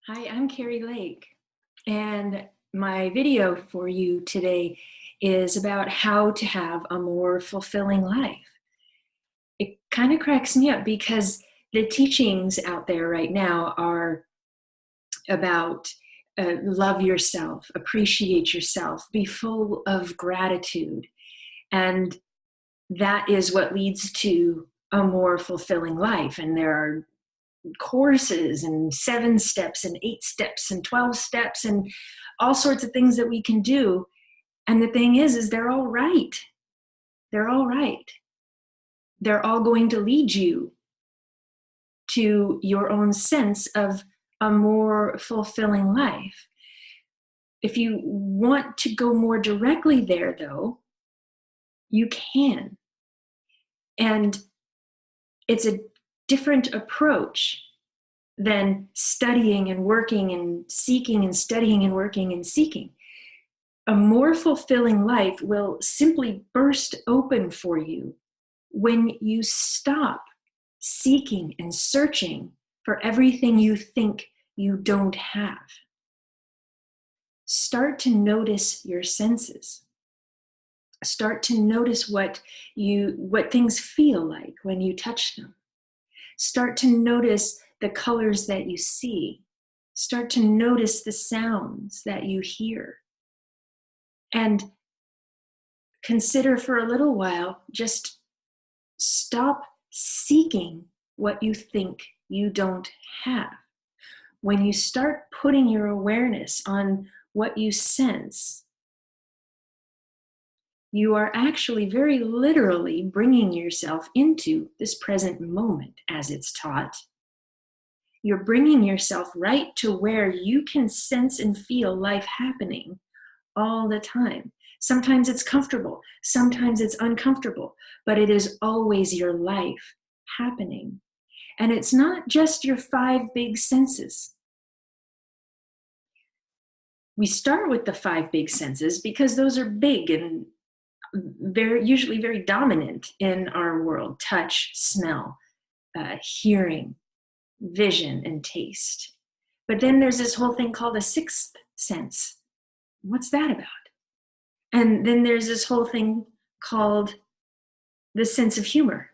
Hi, I'm Carrie Lake, and my video for you today is about how to have a more fulfilling life. It kind of cracks me up because the teachings out there right now are about love yourself, appreciate yourself, be full of gratitude, and that is what leads to a more fulfilling life. And there are courses and 7 steps and 8 steps and 12 steps and all sorts of things that we can do. And the thing is they're all right. They're all right. They're all going to lead you to your own sense of a more fulfilling life. If you want to go more directly there, though, you can. And it's a different approach than studying and working and seeking and studying and working and seeking. A more fulfilling life will simply burst open for you when you stop seeking and searching for everything you think you don't have. Start to notice your senses. Start to notice what things feel like when you touch them. Start to notice the colors that you see. Start to notice the sounds that you hear. And consider for a little while, just stop seeking what you think you don't have. When you start putting your awareness on what you sense, you are actually very literally bringing yourself into this present moment as it's taught. You're bringing yourself right to where you can sense and feel life happening all the time. Sometimes it's comfortable, sometimes it's uncomfortable, but it is always your life happening. And it's not just your 5 big senses. We start with the 5 big senses because those are big and usually very dominant in our world: touch, smell, hearing, vision, and taste. But then there's this whole thing called a 6th sense. What's that about? And then there's this whole thing called the sense of humor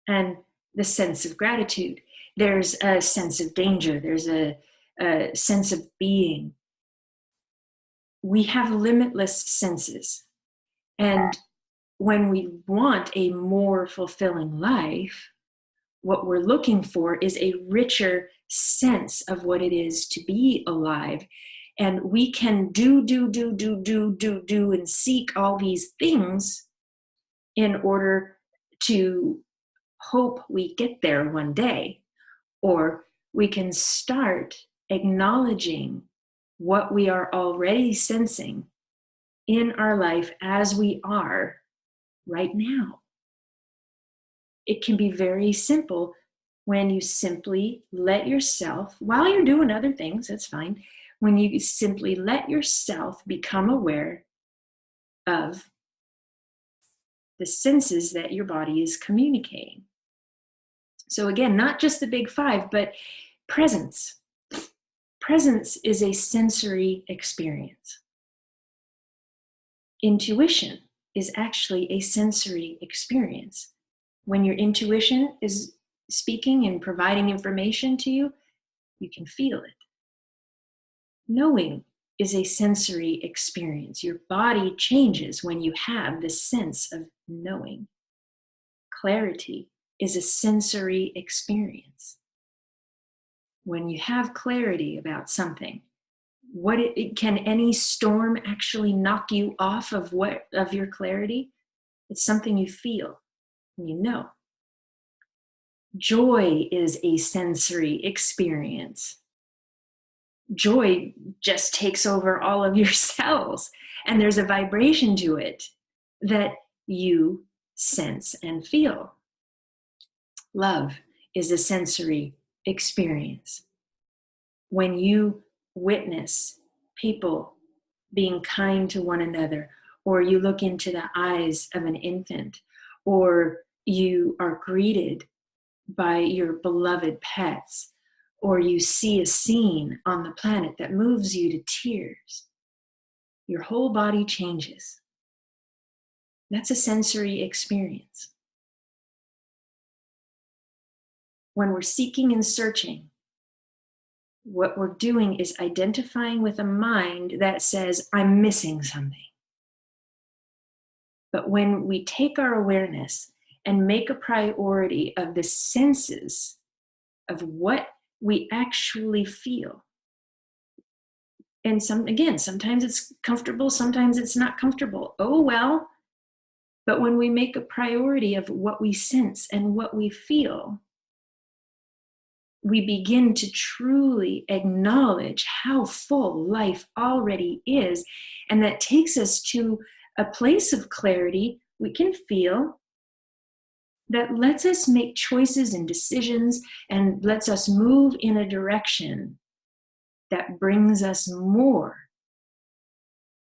and the sense of gratitude. There's a sense of danger. There's a sense of being. We have limitless senses. And when we want a more fulfilling life, what we're looking for is a richer sense of what it is to be alive. And we can do, and seek all these things in order to hope we get there one day. Or we can start acknowledging what we are already sensing in our life as we are right now. It can be very simple when you simply let yourself, while you're doing other things, that's fine, when you simply let yourself become aware of the senses that your body is communicating. So again, not just the big 5, but presence. Presence is a sensory experience. Intuition is actually a sensory experience. When your intuition is speaking and providing information to you, you can feel it. Knowing is a sensory experience. Your body changes when you have the sense of knowing. Clarity is a sensory experience. When you have clarity about something, can any storm actually knock you off of your clarity? It's something you feel and you know. Joy is a sensory experience. Joy just takes over all of your cells, and there's a vibration to it that you sense and feel. Love is a sensory experience. When you witness people being kind to one another, or you look into the eyes of an infant, or you are greeted by your beloved pets, or you see a scene on the planet that moves you to tears, your whole body changes. That's a sensory experience. When we're seeking and searching, what we're doing is identifying with a mind that says, I'm missing something. But when we take our awareness and make a priority of the senses of what we actually feel, and sometimes it's comfortable, sometimes it's not comfortable. Oh, well. But when we make a priority of what we sense and what we feel, we begin to truly acknowledge how full life already is. And that takes us to a place of clarity we can feel that lets us make choices and decisions and lets us move in a direction that brings us more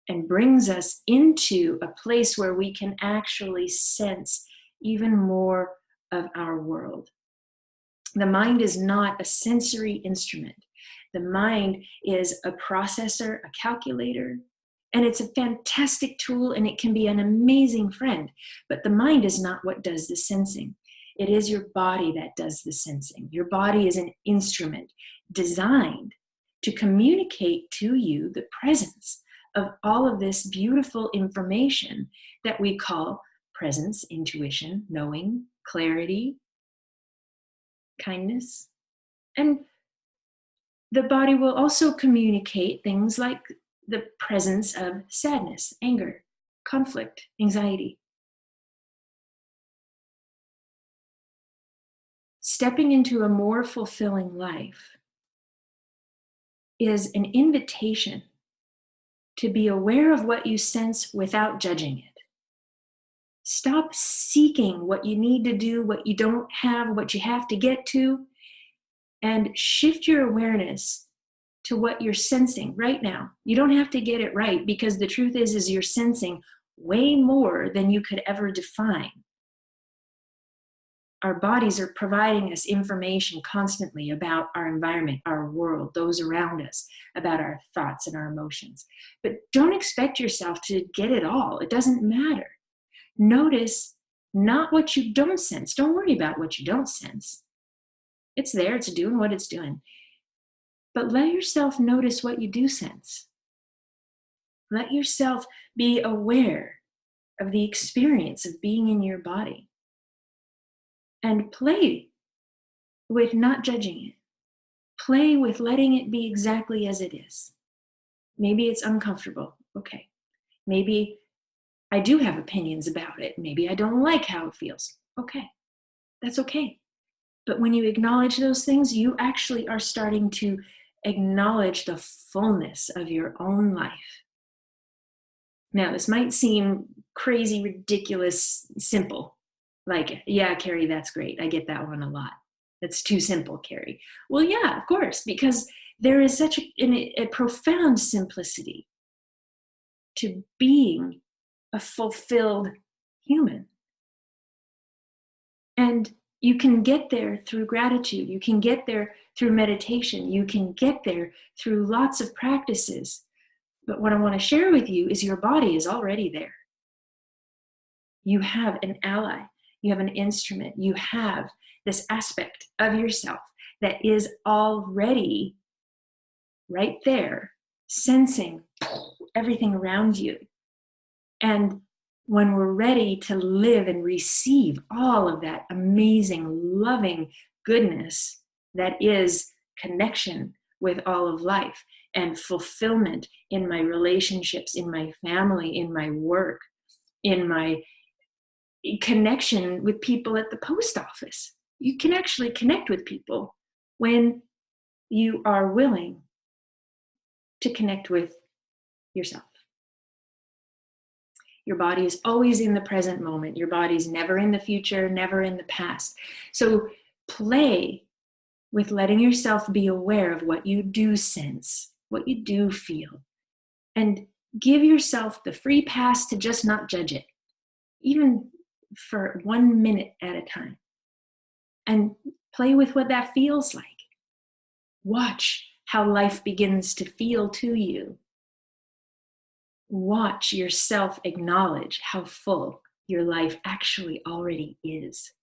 and brings us into a place where we can actually sense even more of our world. The mind is not a sensory instrument. The mind is a processor, a calculator, and it's a fantastic tool and it can be an amazing friend. But the mind is not what does the sensing. It is your body that does the sensing. Your body is an instrument designed to communicate to you the presence of all of this beautiful information that we call presence, intuition, knowing, clarity, kindness. And the body will also communicate things like the presence of sadness, anger, conflict, anxiety. Stepping into a more fulfilling life is an invitation to be aware of what you sense without judging it. Stop seeking what you need to do, what you don't have, what you have to get to, and shift your awareness to what you're sensing right now. You don't have to get it right, because the truth is you're sensing way more than you could ever define. Our bodies are providing us information constantly about our environment, our world, those around us, about our thoughts and our emotions. But don't expect yourself to get it all. It doesn't matter. Notice not what you don't sense. Don't worry about what you don't sense. It's there, it's doing what it's doing. But let yourself notice what you do sense. Let yourself be aware of the experience of being in your body. And play with not judging it. Play with letting it be exactly as it is. Maybe it's uncomfortable. Okay. Maybe I do have opinions about it. Maybe I don't like how it feels. Okay. That's okay. But when you acknowledge those things, you actually are starting to acknowledge the fullness of your own life. Now, this might seem crazy, ridiculous, simple. Like, yeah, Carrie, that's great. I get that one a lot. That's too simple, Carrie. Well, yeah, of course, because there is such a profound simplicity to being a fulfilled human. And you can get there through gratitude. You can get there through meditation. You can get there through lots of practices. But what I want to share with you is your body is already there. You have an ally. You have an instrument. You have this aspect of yourself that is already right there, sensing everything around you. And when we're ready to live and receive all of that amazing, loving goodness that is connection with all of life and fulfillment in my relationships, in my family, in my work, in my connection with people at the post office. You can actually connect with people when you are willing to connect with yourself. Your body is always in the present moment. Your body's never in the future, never in the past. So play with letting yourself be aware of what you do sense, what you do feel, and give yourself the free pass to just not judge it, even for 1 minute at a time. And play with what that feels like. Watch how life begins to feel to you. Watch yourself acknowledge how full your life actually already is.